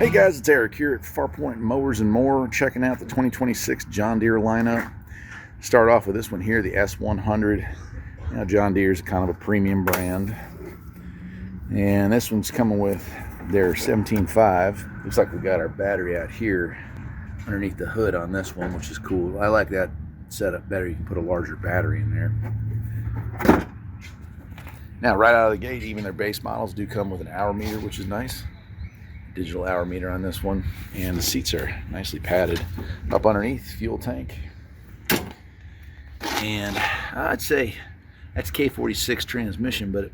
Hey guys, it's Eric here at Farpoint Mowers and Mower, checking out the 2026 John Deere lineup. Start off with this one here, the S100. John Deere is kind of a premium brand. And this one's coming with their 17.5. Looks like we got our battery out here underneath the hood on this one, which is cool. I like that setup better. You can put a larger battery in there. Now, right out of the gate, even their base models do come with an hour meter, which is nice. Digital hour meter on this one, and the seats are nicely padded. Up underneath, fuel tank, and I'd say that's K46 transmission, but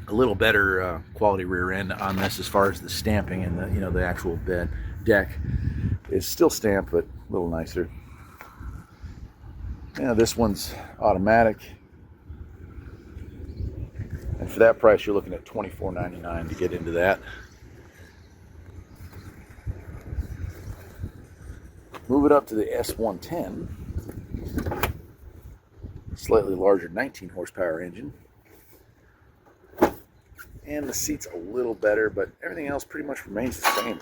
a little better quality rear end on this as far as the stamping and the actual bed deck is still stamped, but a little nicer. This one's automatic, and for that price, you're looking at $24.99 to get into that. Move it up to the S110, slightly larger 19 horsepower engine. And the seat's a little better, but everything else pretty much remains the same.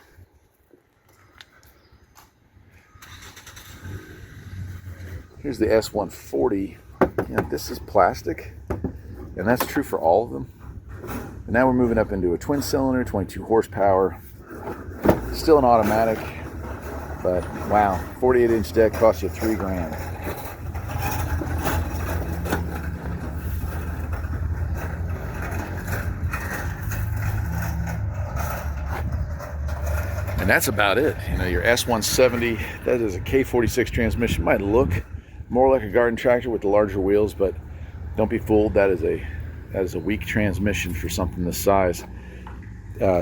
Here's the S140. This is plastic, and that's true for all of them. And now we're moving up into a twin cylinder, 22 horsepower, still an automatic. But wow, 48-inch deck costs you $3,000. And that's about it. Your S170, that is a K46 transmission. Might look more like a garden tractor with the larger wheels, but don't be fooled. That is a weak transmission for something this size.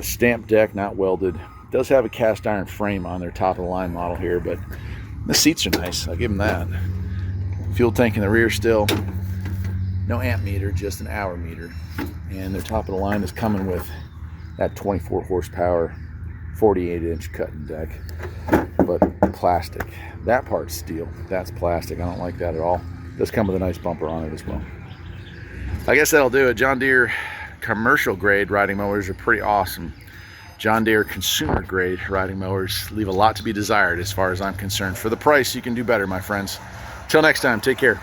Stamped deck, not welded. Does have a cast iron frame on their top of the line model here, but the seats are nice. I'll give them that. Fuel tank in the rear still. No amp meter, just an hour meter. And their top of the line is coming with that 24 horsepower, 48-inch cutting deck, but plastic. That part's steel. That's plastic. I don't like that at all. It does come with a nice bumper on it as well. I guess that'll do it. John Deere commercial grade riding mowers are pretty awesome. John Deere consumer grade riding mowers leave a lot to be desired as far as I'm concerned. For the price, you can do better, my friends. Till next time, take care.